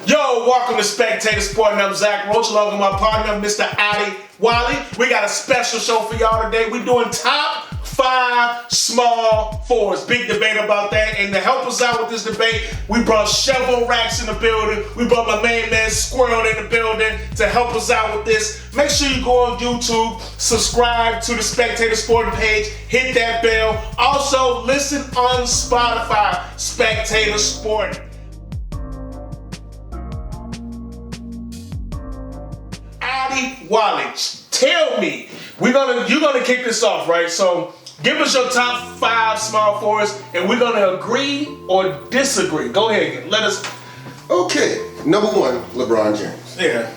Yo, welcome to Spectator Sporting. I'm Zach Roach, along with my partner, Mr. Adi Wally. We got a special show for y'all today. We're doing top 5 small forwards. Big debate about that. And to help us out with this debate, we brought Shovel Racks in the building. We brought my main man Squirrel in the building to help us out with this. Make sure you go on YouTube, subscribe to the Spectator Sporting page, hit that bell. Also, listen on Spotify, Spectator Sporting. Wally, tell me, you're gonna kick this off, right? So give us your top 5 small forwards, and we're gonna agree or disagree. Go ahead, let us. Okay, number 1, LeBron James. Yeah,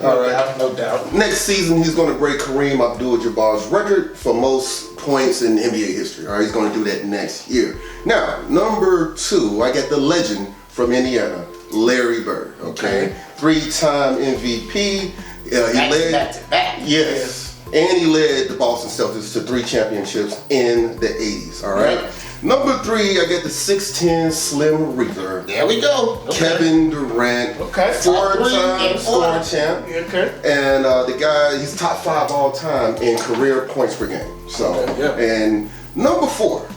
no doubt. Next season, he's going to break Kareem Abdul-Jabbar's record for most points in NBA history. All right, he's going to do that next year. Now, number 2, I got the legend from Indiana, Larry Bird. Okay, 3-time MVP. He led, back to back. Yes, and he led the Boston Celtics to 3 championships in the 80s. All right. Yep. Number 3, I got the 6'10" Slim Reaper. There we go. Kevin Durant. Okay. 4-time scoring champ. Okay. And the guy, he's top 5 all time in career points per game. So, and number 4,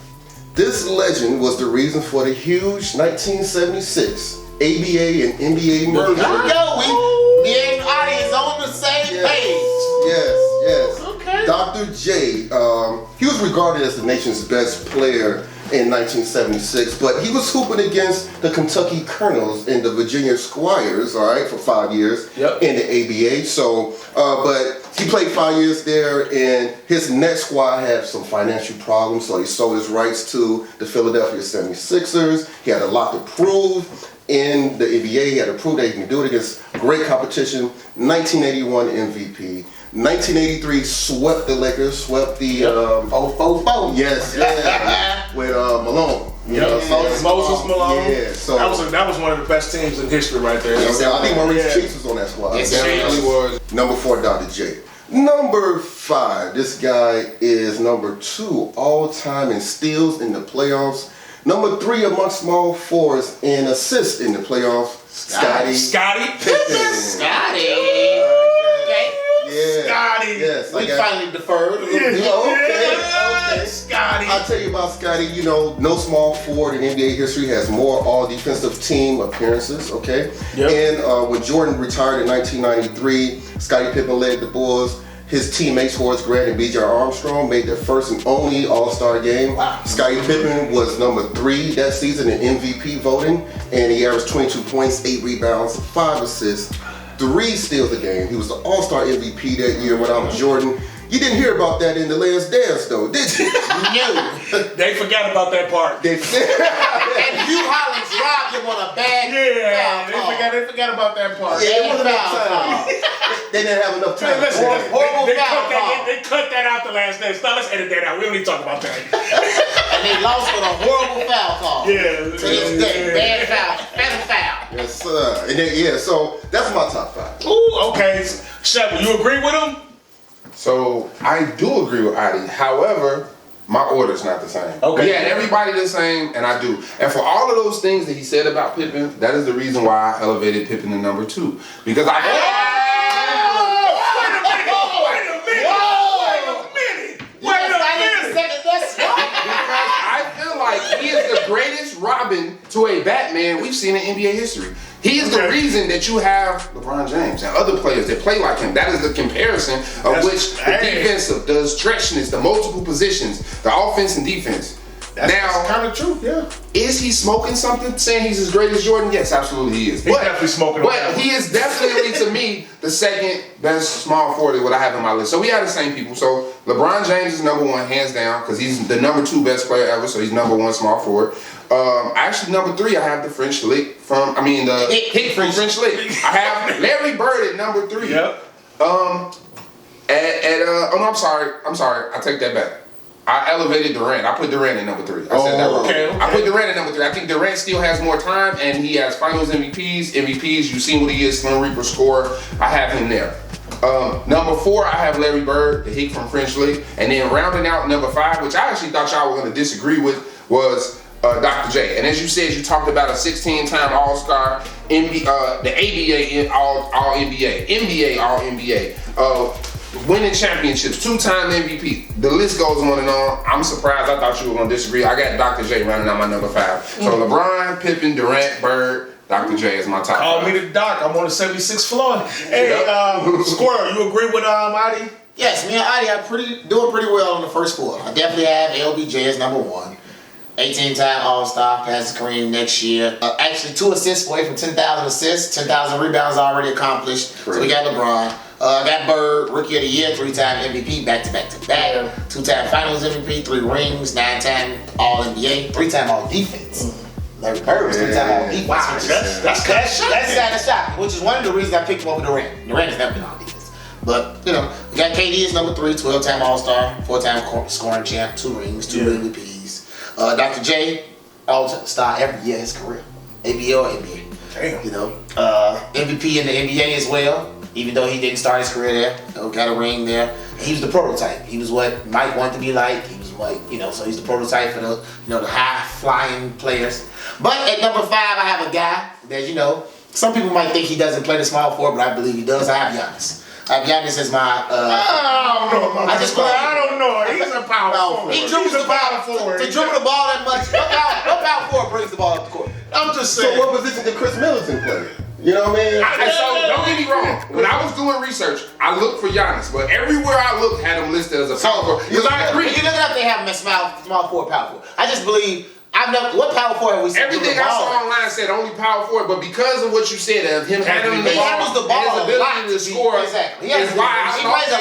this legend was the reason for the huge 1976 ABA and NBA merger. There we go. Me and Adi is on the same page. Yes. Okay. Dr. J, he was regarded as the nation's best player in 1976, but he was hooping against the Kentucky Colonels and the Virginia Squires, all right, for 5 years in the ABA. So, but he played 5 years there, and his next squad had some financial problems, so he sold his rights to the Philadelphia 76ers. He had a lot to prove in the NBA. He had to prove that he can do it against great competition. 1981 MVP. 1983 swept the Lakers, swept the 0-4-4. Yes, with Malone. Moses Malone. Yeah, so that was one of the best teams in history right there. I think Maurice Cheeks was on that squad. Yes, he was. Number 4, Dr. J. Number 5, this guy is number 2 all time in steals in the playoffs. Number 3 among small forwards in assists in the playoffs. Scottie Pippen. Scottie. Okay. Yeah. Scottie. Yes. We finally deferred a little bit. Okay. Scottie. I'll tell you about Scottie. You know, no small forward in NBA history has more all-defensive team appearances, okay? Yep. And when Jordan retired in 1993, Scottie Pippen led the Bulls. His teammates Horace Grant and B.J. Armstrong made their first and only All-Star game. Wow. Scottie Pippen was number 3 that season in MVP voting, and he averaged 22 points, 8 rebounds, 5 assists, 3 steals a game. He was the All-Star MVP that year without Jordan. You didn't hear about that in The Last Dance, though, did you? No. They forgot about that part. They And Hugh Hollins robbed him on a bad They forgot about that part. It wasn't enough time. They didn't have enough time. Listen, Horrible they foul call. They cut that out the last day. Stop, let's edit that out. We don't need to talk about that. And they lost with a horrible foul call. Yeah. To this day. Bad foul. Yes, sir. And then, so that's my top 5. Ooh, okay. Shep, you agree with him? So I do agree with Adi. However, my order's not the same. Okay. He had everybody the same, and I do. And for all of those things that he said about Pippen, that is the reason why I elevated Pippen to number 2. Because I feel like he is the greatest Robin to a Batman we've seen in NBA history. He is the reason that you have LeBron James and other players that play like him. That is the comparison of which the defensive, the stretchness, the multiple positions, the offense and defense. That's kind of true, yeah. Is he smoking something saying he's as great as Jordan? Yes, absolutely he is. He's definitely smoking. But he is definitely, to me, the second best small forward is what I have on my list. So we have the same people. So LeBron James is number 1, hands down, because he's the number 2 best player ever, so he's number 1 small forward. Actually, number 3, I have the French Lick from French Lick. I have Larry Bird at number 3. Yep. I'm sorry, I take that back. I elevated Durant. I put Durant at number 3. I said that wrong. Okay. I put Durant at number 3. I think Durant still has more time, and he has Finals MVPs. You've seen what he is, Slim Reaper scorer. I have him there. Number 4, I have Larry Bird, the Hick from French Lick, and then rounding out number 5, which I actually thought y'all were going to disagree with, was Dr. J. And as you said, you talked about a 16-time All-Star, the ABA All-NBA, NBA All-NBA, winning championships, 2-time MVP. The list goes on and on. I'm surprised. I thought you were going to disagree. I got Dr. J running out my number 5. So LeBron, Pippen, Durant, Bird, Dr. J is my top 5. Call me the doc. I'm on the 76th floor. Hey, Squirrel, you agree with Adi? Yes, me and Adi are doing pretty well on the first 4. I definitely have LBJ as number 1. 18-time All-Star, passes Kareem next year. Actually, 2 assists away from 10,000 assists. 10,000 rebounds already accomplished. So we got LeBron. Got Bird, Rookie of the Year, 3-time MVP, back-to-back. 2-time Finals MVP, 3 rings, 9-time All-NBA, 3-time All-Defense. Larry Bird was 3-time All-Defense. Wow, that's kind of shocking, which is one of the reasons I picked him over Durant. Durant has never been All-Defense. But, we got KD as number 3, 12-time All-Star, 4-time scoring champ, 2 rings, 2 MVPs. Dr. J, All-Star every year in his career. ABA or NBA. Damn. MVP in the NBA as well, even though he didn't start his career there. Got a ring there. He was the prototype. He was what Mike wanted to be like. He was what, so he's the prototype for the, the high-flying players. But at number 5, I have a guy that, some people might think he doesn't play the small forward, but I believe he does. I have Giannis. Giannis is my. I don't know. I don't know. He's a power forward. He dribbles the ball forward. To dribble the ball that much. What power forward brings the ball up the court? I'm just saying. So what position did Chris Middleton play? You know what I mean? So don't get me wrong. When I was doing research, I looked for Giannis, but everywhere I looked had him listed as a power forward. Because I agree. You look it up, they have him as small forward, power forward. I just believe. What power forward have we seen? Everything I saw online said only power forward, but because of what you said of him handling the ball, he handles the ball and his ability to score, exactly. He plays a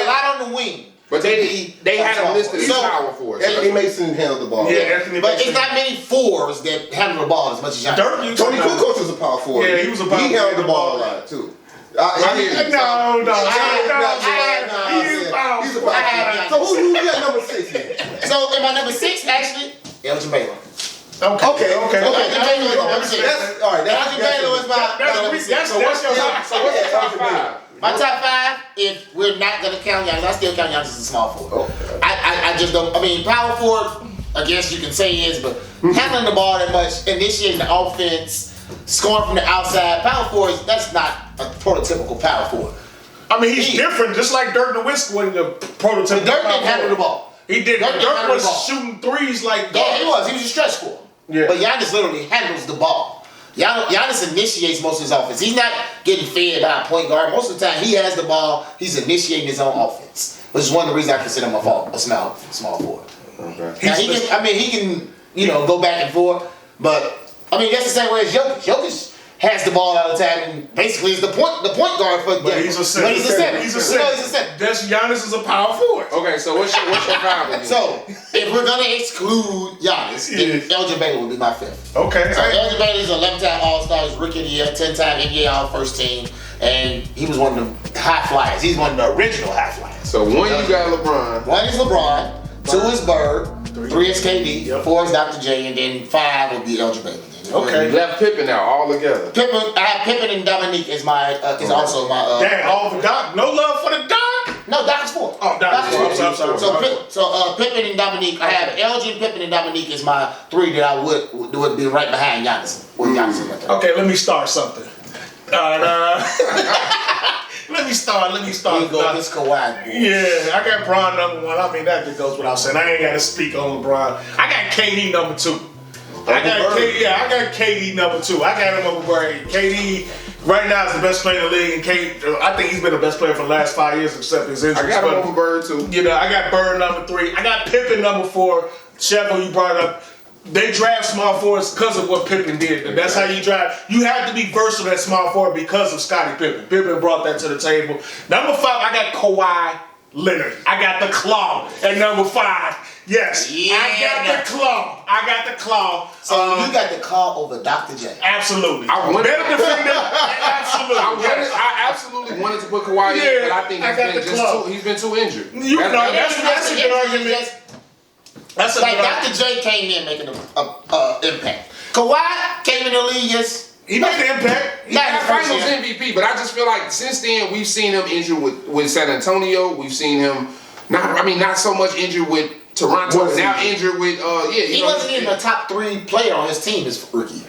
lot on the wing. But they had him listed as power forward. Anthony Mason handled the ball. Yeah, but it's not many 4s that handle the ball as much as Giannis. Tony Kukoc was a power forward. Yeah, he was a power forward. He handled the ball a lot too. No. He's a power forward. So who you got number 6 then? So in my number 6, actually, Elgin Baylor. Okay. Elgin Baylor is my number 6. All right. Elgin Baylor is my number 6. So what's your top 5? My top 5, if we're not gonna count Giannis, I still count Giannis as a small forward. I just don't. I mean, power forward, I guess you can say is, but handling the ball that much, initiating the offense, scoring from the outside, power forward, that's not a prototypical power forward. I mean, he's different, just like Dirk Nowitzki wasn't the prototypical. Dirk didn't handle the ball. He did. Dirk was shooting threes like Yeah, he was. He was a stretch scorer. Yeah. But Giannis literally handles the ball. Giannis initiates most of his offense. He's not getting fed by a point guard. Most of the time, he has the ball. He's initiating his own offense, which is one of the reasons I consider him a small forward. Okay. Now, he can, go back and forth, but I mean that's the same way as Jokic. Jokic has the ball all the time and basically is the point guard for. But he's a center. He's a center. He's a center. That's Giannis is a power forward. Okay, so what's your 5? So if we're gonna exclude Giannis, then Elgin Baylor would be my 5th. Okay. So Elgin Baylor is 11-time All-Star, he's Rookie of the Year, 10-time NBA All-First Team, and he was one of the high flyers. He's one of the original high flyers. So 1 you got LeBron. 1 is LeBron, 2 is Bird, 3 is KD, 4 is Dr. J, and then 5 would be Elgin Baylor. Okay. You left Pippen out all together. I have Pippen and Dominique as my also my. Damn, all for Doc. No love for the Doc. No, Doc is 4. Oh, Doc is 4. I'm sorry. So Pippen and Dominique. I have Elgin, Pippen, and Dominique as my 3 that I would be right behind Giannis. With Giannis right there. Okay, let me start something. Let me start. He go against Kawhi. Yeah, I got Bron number 1. I mean, that just goes without saying. I ain't got to speak on LeBron. I got KD number 2. I got KD number 2. I got him over Bird. KD right now is the best player in the league, and I think he's been the best player for the last 5 years, except his injuries. I got him over Bird too. I got Bird number 3. I got Pippen number 4. Sheffield, you brought it up. They draft small forwards because of what Pippen did. And that's how you draft. You have to be versatile at small forward because of Scottie Pippen. Pippen brought that to the table. Number 5, I got Kawhi Leonard. I got the claw at number 5. Yes, yeah, I got the claw. So you got the claw over Dr. J. Absolutely. Better defender. Absolutely. I absolutely wanted to put Kawhi in, but I think he's been too injured. That's a good argument. That's a like good Dr. J came in making an impact. Kawhi came in the league he made an impact. He got Finals MVP, but I just feel like since then we've seen him injured with San Antonio. We've seen him not so much injured with Toronto is now injured with He wasn't even a top 3 player on his team his rookie year.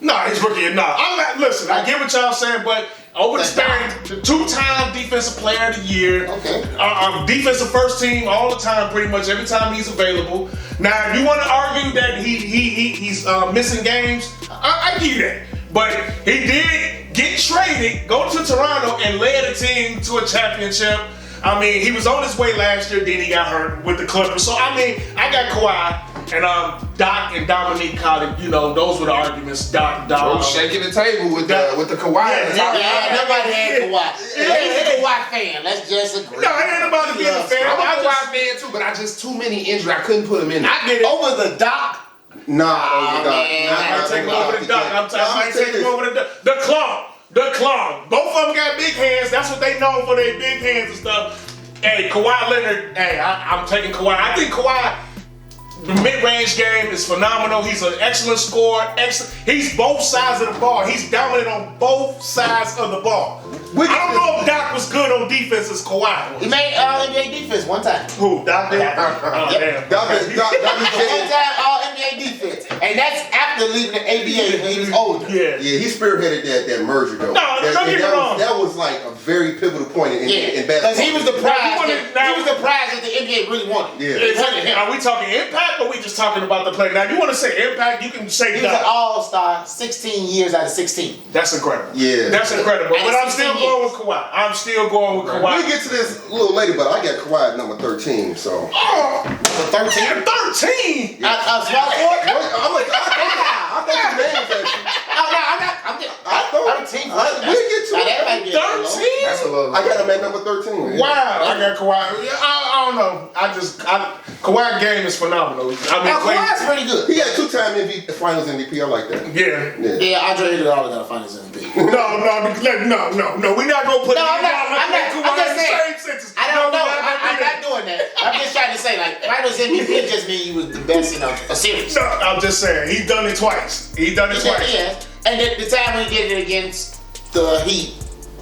No, he's rookie. No, I'm not. Listen, I get what y'all saying, but over the span, the 2-time defensive player of the year. Okay. Defensive first team all the time, pretty much every time he's available. Now, if you want to argue that he's missing games, I give you that. But he did get traded, go to Toronto, and led the team to a championship. I mean, he was on his way last year, then he got hurt with the Clippers. So, I mean, I got Kawhi. And Doc and Dominique called it, those were the arguments. Doc. Shaking the table with the Kawhi. Nobody had Kawhi. He's a Kawhi fan. Let's just agree. No, it ain't about to be a fan. I'm a Kawhi fan too, but I just too many injuries. I couldn't put him in. I get it. Over the Doc. Nah, over the Doc. I'm taking over the Doc. I'm taking over the Clone. The Clone. Both of them got big hands. That's what they know for, their big hands and stuff. Hey, Kawhi Leonard. Hey, I'm taking Kawhi. I think Kawhi. The mid-range game is phenomenal. He's an excellent scorer. He's both sides of the ball. He's dominant on both sides of the ball. I don't know if Doc was good on defense as Kawhi was. He made All-NBA defense one time. Who? Doc did? Damn. Doc One time All-NBA defense. And that's after leaving the ABA when he was older. Yeah, he spearheaded that merger though. No, don't get me wrong. That was like a very pivotal point in basketball. Because he was the prize. He was the prize that the NBA really wanted. Yeah. Are we talking impact or are we just talking about the play? Now, if you want to say impact, you can say He was an Doc. all-star 16 years out of 16. That's incredible. Yeah. That's incredible. But I'm still going with Kawhi. I'm still going with Kawhi. We'll get to this a little later, but I got Kawhi at number 13, so. Oh, The 13? 13? Small forward? I thought your name was actually. I'm 13. We'll get to it. That might be 13? That's a little. I got him at number 13. Wow, I got Kawhi. I don't know. Kawhi game is phenomenal. I mean, Kawhi's pretty good. He had 2-time Finals MVP. I like that. Yeah. Andre Iguodala got a Finals MVP. No. We're not gonna put. I'm just saying. Same sentence. I don't know. I'm not doing that. I'm just trying to say, like, Finals MVP just mean he was the best in a series. No, I'm just saying he's done it twice. Yeah. And the time when he did it against the Heat,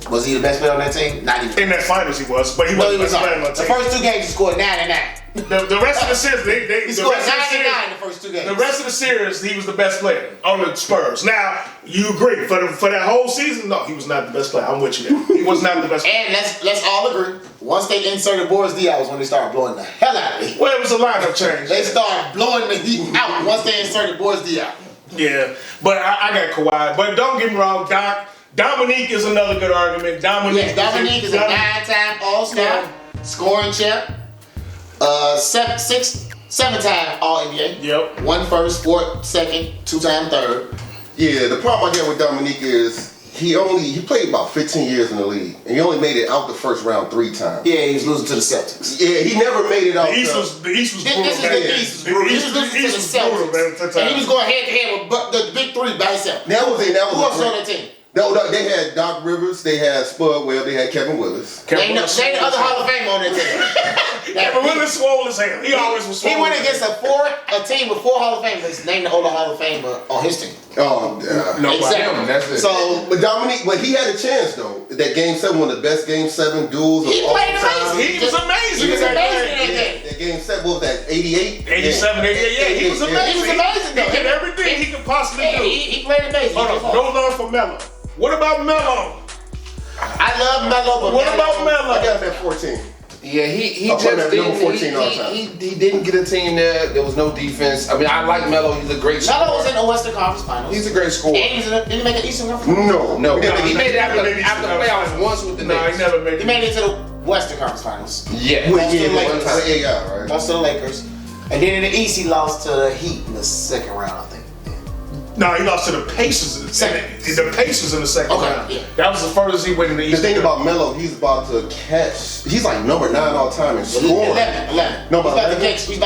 was he the best player on that team? Not even. In that finals he was, but he wasn't the best player on the The team. first 2 games he scored 99. The rest of the series, He scored 99 the first 2 games. The rest of the series, he was the best player on the Spurs. Now, you agree for that whole season? No, he was not the best player. I'm with you there. He was not the best player. And let's all agree. Once they inserted Boris Diaz, when they started blowing the hell out of the Heat. Well, it was a lineup change. They started blowing the Heat out once they inserted Boris Diaz. Yeah, but I got Kawhi. But don't get me wrong, Dominique is another good argument. Dominique is a 9-time All-Star, scoring champ, 7-time All-NBA. Yep. 1 first, 4 second, 2-time third. Yeah, the problem I get with Dominique is he played about 15 years in the league, and he only made it out the first round 3 times. Yeah, he was losing to the Celtics. Yeah, he never made it out. The East was brutal. This is the East. He was losing to the Celtics. And he was going head-to-head with the big 3 by himself. That was Who else on that team? They had Doc Rivers, they had Spud Webb, they had Kevin Willis. They the other Hall of Fame on that team. Kevin Willis swole his hand. He always was swole. He went against a team with 4 Hall of Famers. Named the older Hall of Famer on his team. Oh, yeah. No, exactly. That's it. So, but Dominique, he had a chance though. That Game 7, one of the best Game 7 duels he of all played time. amazing. He was amazing. He was amazing in that Yeah, game. that Game 7, what was that? 88, 87, 88. Yeah, he was amazing. He was amazing though. He did everything he could possibly do. He played amazing. Hold on, no love for Melo. What about Melo? I love Melo, but What about Melo? I got him at 14. Yeah, he I'll put him just at didn't. number 14 all time. He didn't get a team there. There was no defense. I mean, I like Melo. He's a great scorer. Melo was in the Western Conference Finals. He's a great scorer. And did he make an Eastern Conference? No. He made it after He never made it playoffs once with the No, he Knicks. never made it. He made it to the Western Conference Finals. Yeah. With Lakers. right? Lost to the Lakers. And then in the East, he lost to the Heat in the second round, I think. No, he lost to the Pacers. The Pacers in the second round. Yeah. That was the furthest he went in the The East. thing about Melo, he's about to catch. He's like number 9 all time in scoring. 11. No, he's but about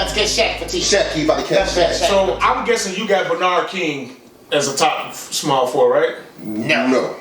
to catch Shaq for T. Shaq, he about to catch Shaq. So I'm guessing you got Bernard King as a top small forward, right? No.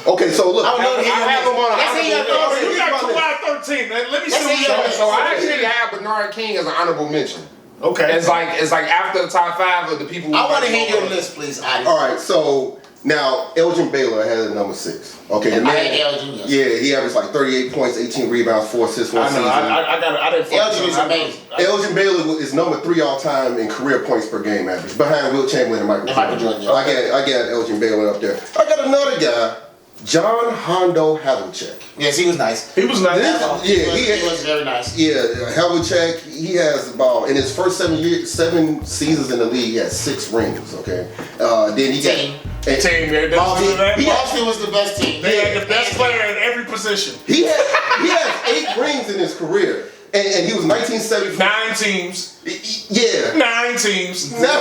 Okay, so look. I would love to hear I have him on. Let's hear your Oh, thoughts. you got Kawhi 13. Let me Let's see see what your- So I actually have Bernard King as an honorable mention. Okay. It's like after the top 5 of the people. I want to hear your list, please, Adi. All right, so Now, Elgin Baylor had a number 6. Okay, the man, Elgin, yes. yeah, he averaged like 38 points, 18 rebounds, 4 assists one season. I didn't. Elgin is amazing. Elgin Baylor is number 3 all time in career points per game average, behind Wilt Chamberlain and Michael Jordan. Yeah. I got Elgin Baylor up there. I got another guy, John Hondo Havlicek. Yes, he was nice. He was nice. He was very nice. Yeah, Havlicek, he has about, in his first 7 seasons in the league, he had 6 rings, okay? Then he Team. Boston was the best team. They had the best player in every position. He has 8 rings in his career. And he was 1974. 9 teams. Yeah. 9 teams. No.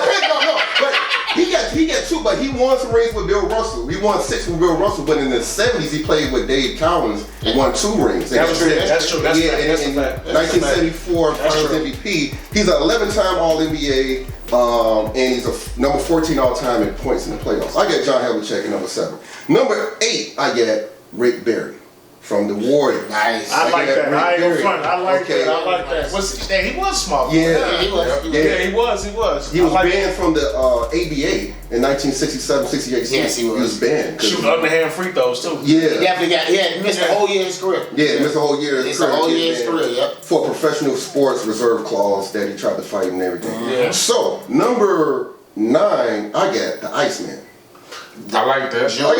But he got 2, but he won some rings with Bill Russell. He won 6 with Bill Russell, but in the 70s he played with Dave Cowens and won 2 rings. That's true. That's in 1974 Finals MVP. He's an 11-time All-NBA, and he's a number 14 all-time in points in the playoffs. I got John Havlicek at number 7. Number 8, I got Rick Barry from the Warriors. Nice. I like that. I ain't gonna front. I like Okay. that. I like that. He was smart. Yeah. He was. He was. He was banned from the ABA in 1967, 68. Yes, he was. He was banned. Shoot underhand free throws too. Yeah. He had missed the whole year of his career. Yeah, missed a whole year of his career. It's a whole year of his career, yep. For professional sports reserve clause that he tried to fight and everything. Yeah. So, number 9, I got the Iceman. I like that. George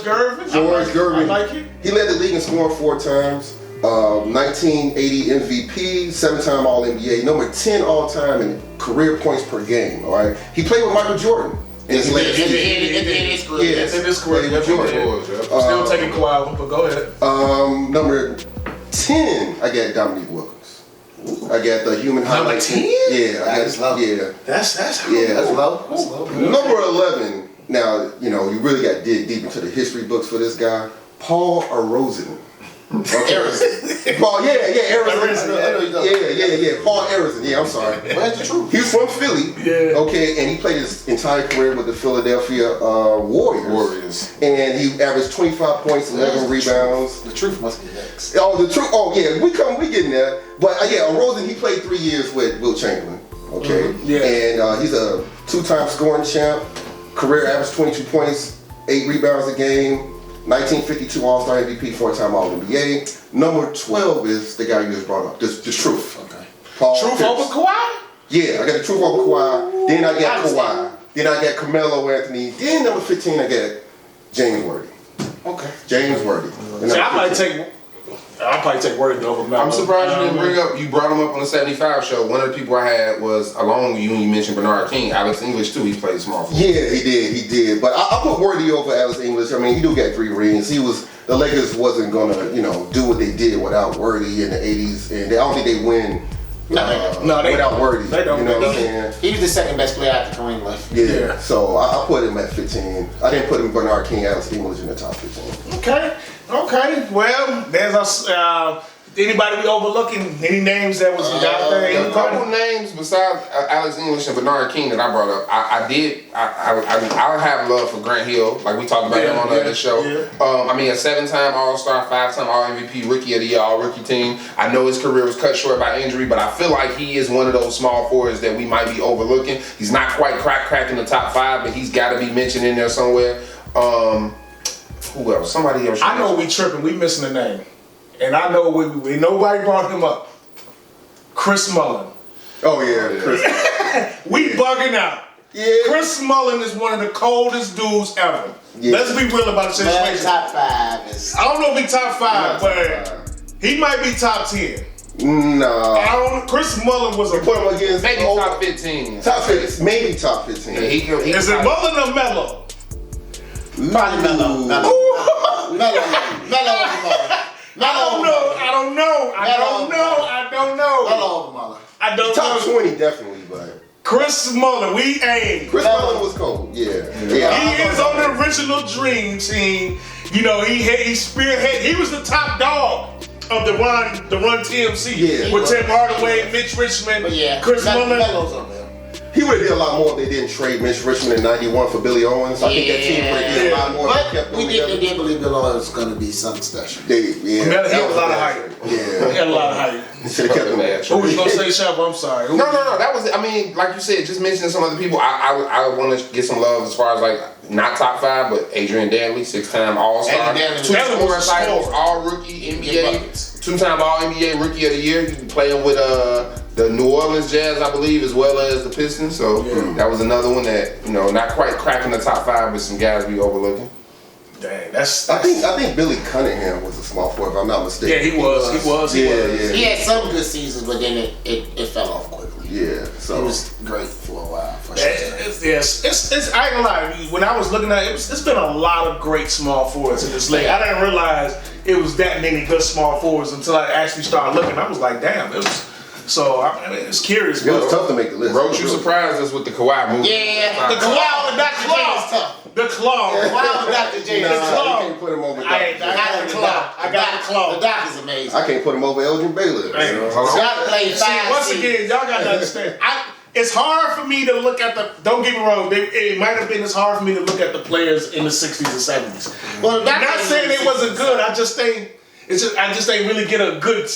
Gervin. George Gervin. I like it. He led the league in scoring 4 times. 1980 MVP, 7-time All-NBA, number 10 all-time in career points per game. All right. He played with Michael Jordan. In his career. In his career. With Jordan. Still taking Kawhi, but go ahead. Number 10, I got Dominique Wilkins. I got the human highlight. 10? Yeah, That's low. Yeah. That's low. That's low. Number 11. Now, you really got to dig deep into the history books for this guy. Paul Arizin. Okay. Paul, Arizin. Yeah. Paul Arizin. Yeah, I'm sorry. Where's the truth? He's from Philly. Yeah. Okay, and he played his entire career with the Philadelphia Warriors. And he averaged 25 points, 11 rebounds. The truth must be next. Oh, the truth. Oh, yeah. We getting there. But Arizin, he played 3 years with Wilt Chamberlain. Okay. Yeah. And he's a 2-time scoring champ. Career average 22 points, 8 rebounds a game. 1952 All-Star MVP, 4-time All-NBA. Number 12 is the guy you just brought up, the truth. Okay. Paul Truth Pierce. over Kawhi? Yeah, I got the truth over Kawhi. Then I got Kawhi. Then I got Carmelo Anthony. Then number 15, I got James Worthy. Okay. James Worthy. See, I'll probably take Worthy over Melo. I'm surprised you didn't you brought him up on the 75 show. One of the people I had was, along with you, and you mentioned Bernard King, Alex English too, he played small forward. Yeah, he did. But I put Worthy over Alex English. I mean, he do got 3 rings. The Lakers wasn't gonna, do what they did without Worthy in the 80s. And I don't think they win without Worthy. They don't. You know what I'm saying? He was the second best player after Kareem left. Yeah. So I put him at 15. I didn't put him Bernard King, Alex English in the top 15. Okay. Well, there's anybody we overlooking? Any names that was out there? A couple names besides Alex English and Bernard King that I brought up. I have love for Grant Hill, like we talked about him on the other show. Yeah. A 7-time All-Star, 5-time All-MVP, Rookie of the Year, All-Rookie team. I know his career was cut short by injury, but I feel like he is one of those small forwards that we might be overlooking. He's not quite cracking the top 5, but he's got to be mentioned in there somewhere. Who else? Somebody else. I know we tripping. We missing a name. And I know nobody brought him up. Chris Mullin. Oh yeah, Chris. We bugging out. Yeah. Chris Mullin is one of the coldest dudes ever. Yeah. Let's be real about the Man, situation. top 5 is. I don't know if he's top 5, Not but top 5. he might be top 10. No. Chris Mullin was a Put him against Maybe top 15. Top 15, maybe top 15. Yeah, Is it Mullin or Melo? Probably Melo. Melo. I don't know. Melo over Muller. I don't Top know. 20 definitely, but Chris Mullin, Chris Mullin was cold. Yeah. He is on the original Dream Team. He spearhead. He was the top dog of the Run TMC with Tim Hardaway, Mitch Richmond, But Chris Mullin. Melo's on there. He would have did a lot more if they didn't trade Mitch Richmond in '91 for Billy Owens. I think that team would have did a lot more. But we did believe Bill Owens was going to be something special. He had a lot of hype. Yeah. He had a lot of hype. Should have kept him there. Who was gonna say Shep? I'm sorry. No. That was, like you said, just mentioning some other people. I want to get some love as far as like not top 5, but Adrian Dantley, 6-time All-Star, Adrian Dantley 2 was scoring a titles, scorer. All-Rookie Get NBA, buckets. 2-time All-NBA Rookie of the Year. He playing with the New Orleans Jazz, I believe, as well as the Pistons. So that was another one that, not quite cracking the top 5, but some guys we overlooking. Dang, that's I think Billy Cunningham was a small forward, if I'm not mistaken. yeah, he was. Yeah. He had some good seasons, but then it fell off quickly. Yeah, so He was great for a while. For sure. It's I ain't gonna lie. When I was looking at it, it's been a lot of great small forwards in this league. I didn't realize it was that many good small forwards until I actually started looking. I was like, damn, it was. So I mean, it's curious. it was tough to make the list. Roach, you surprised us with the Kawhi move. Yeah, the Claw, claw with Dr. J is tough. The claw. Claw with Dr. J is Nah, tough. you can't put him over. I got the claw. I got the claw. The doc is amazing. I can't put him over Elgin Baylor. Hey, Doc played See, 5 once seasons. again, y'all gotta understand. It's hard for me to look at the. Don't get me wrong. It might have been. It's hard for me to look at the players in the '60s and '70s. Well, I'm not saying they wasn't good. I just think I just ain't really get a good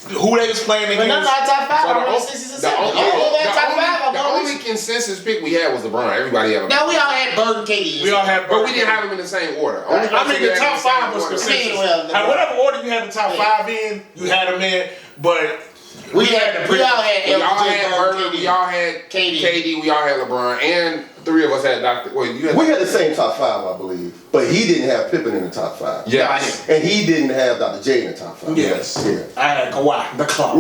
who they was playing But against. none of our top 5 So are in the 60s and 70s. the only consensus pick we had was LeBron. Everybody had LeBron. Now we all had Bird and KD. We all had, But we didn't have them in the same order. Only I mean, person we the had top in same 5 was order. consensus. Well, Now, whatever order you had the top 5 in, you had them in. But We all had We all LBJ, had Bird, Bird. KD. We all had KD. We all had LeBron, and 3 of us had Dr. Wait, you had? We had the same top 5, I believe, but he didn't have Pippen in the top 5. Yes. And he didn't have Dr. J in the top 5. yes, Yeah. I had Kawhi, the claw.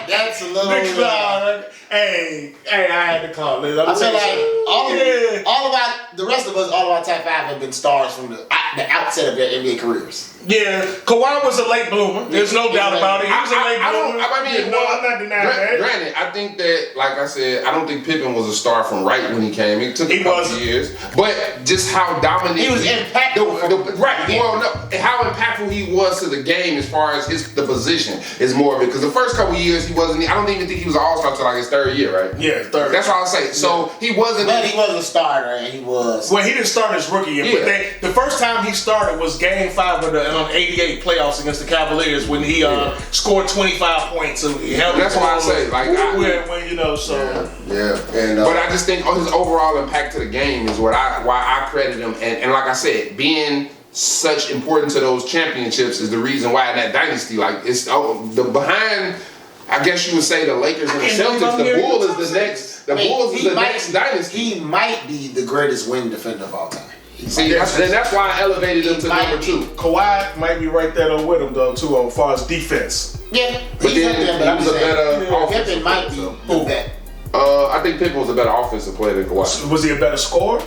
That's a little. The claw. Hey, I had the claw. I feel like the rest of us, all of our top 5 have been stars from the outset of their NBA careers. Yeah, Kawhi was a late bloomer. There's no doubt about it. He was a late bloomer. I'm not denying that. Granted, I think that, like I said, I don't think Pippen was a star from right when he came. It took a couple years, but just how dominant He was impactful. Right. Well, no, how impactful he was to the game as far as the position is more of it. Because the first couple years he wasn't. I don't even think he was an All-Star until like his 3rd year, right? Yeah, 3rd. That's all I'll say. So he wasn't. But he was a starter, and he was. Well, he didn't start his rookie year, but the first time he started was Game 5 of the 88 playoffs against the Cavaliers when he scored 25 points. And he held. That's why I say, like, And but I just think his overall impact to the game is why I credit him. And like I said, being such important to those championships is the reason why in that dynasty, like it's the behind. I guess you would say the Lakers and the Celtics. The Bulls is the next. The Bulls is the next dynasty. He might be the greatest wing defender of all time. See, that's why I elevated him to number 2. Kawhi might be right there though with him though too, as far as defense. Yeah, but then he was a better offensive Pippen might be that. I think Pippen was a better offensive player than Kawhi. Was he a better scorer?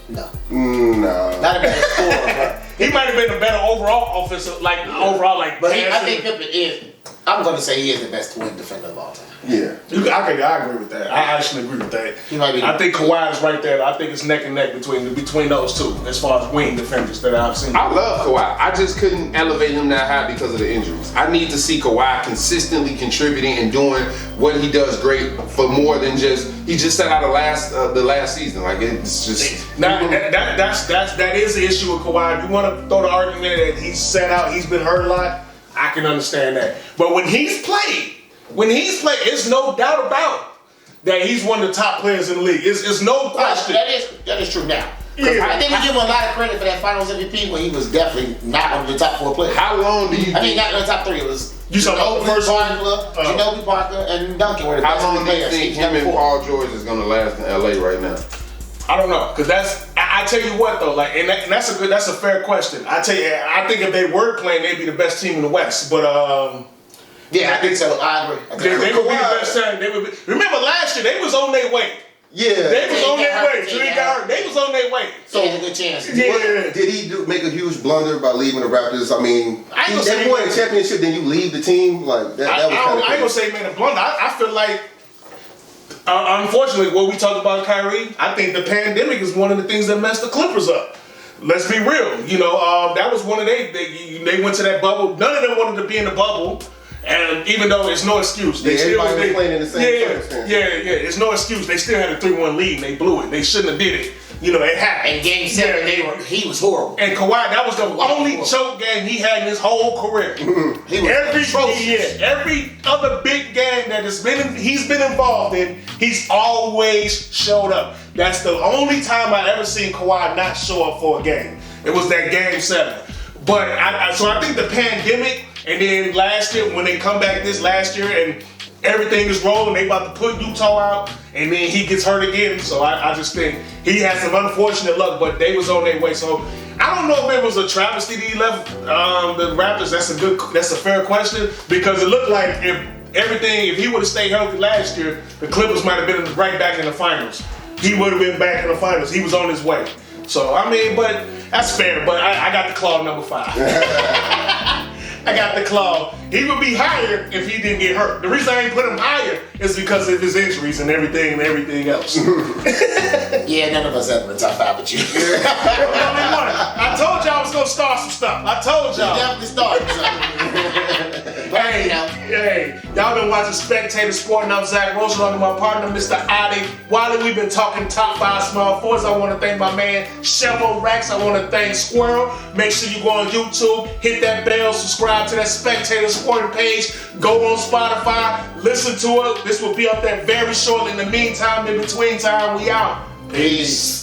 No. No. Not a better scorer, but he might have been a better overall offensive, but I think Pippen is. I'm going to say he is the best wing defender of all time. Yeah. I agree with that. I actually agree with that. He might be. I think Kawhi is right there. I think it's neck and neck between those two as far as wing defenders that I've seen. I love Kawhi. I just couldn't elevate him that high because of the injuries. I need to see Kawhi consistently contributing and doing what he does great for more than just. He just set out the last season. Like it's just. Now that is the issue with Kawhi. If you want to throw the argument that he's set out, he's been hurt a lot. I can understand that. But when he's played, it's no doubt about that he's one of the top players in the league. It's no question. That is true now. Yeah. I think we give him a lot of credit for that Finals MVP when he was definitely not one of the top 4 players. How long do you? I mean, not in the top 3. It was Ginobili, Parker, and Duncan were the best How long do you players. think him and Paul George is going to last in LA right now? I don't know, cause I tell you what though, like, and that's a fair question. I tell you, I think if they were playing, they'd be the best team in the West. But yeah, I think so. I agree. They would be the best team. They would be. Remember last year, they was on their way. Yeah. They was on their way. They was on their way. So there's a good chance. Yeah. Did he make a huge blunder by leaving the Raptors? I mean, they won a championship, then you leave the team like that. That was kind of. I ain't gonna say he made a blunder. I feel like. Unfortunately, what we talked about Kyrie, I think the pandemic is one of the things that messed the Clippers up. Let's be real. That was one of they went to that bubble. None of them wanted to be in the bubble. And even though it's no excuse, everybody was playing in the same circumstances. It's no excuse. They still had a 3-1 lead and they blew it. They shouldn't have did it. It happened. And Game 7, he was horrible. And Kawhi, that was the only choke game he had in his whole career. Every other big game that he's been involved in, he's always showed up. That's the only time I ever seen Kawhi not show up for a game. It was that game 7. But so I think the pandemic, and then last year when they come back this last year and everything is rolling, they about to put Utah out, and then he gets hurt again. So I just think he had some unfortunate luck, but they was on their way. So I don't know if it was a travesty that he left the Raptors. That's a fair question, because it looked like if he would have stayed healthy last year, the Clippers might have been right back in the finals. He would have been back in the finals. He was on his way. So I mean, but that's fair. But I got the claw number 5. I got the claw. He would be higher if he didn't get hurt. The reason I ain't put him higher is because of his injuries and everything else. Yeah, none of us have been top 5 with you. I told y'all I was gonna start some stuff. I told y'all. You definitely started something. Hey, y'all been watching Spectator Sporting. I'm Zach Roach, along with my partner, Mr. Adi Wiley. We've been talking top 5 small forwards. I want to thank my man, Chevo Rex. I want to thank Squirrel. Make sure you go on YouTube, hit that bell, subscribe to that Spectator Sporting page. Go on Spotify, listen to it. This will be up there very shortly. In the meantime, in between time, we out. Peace.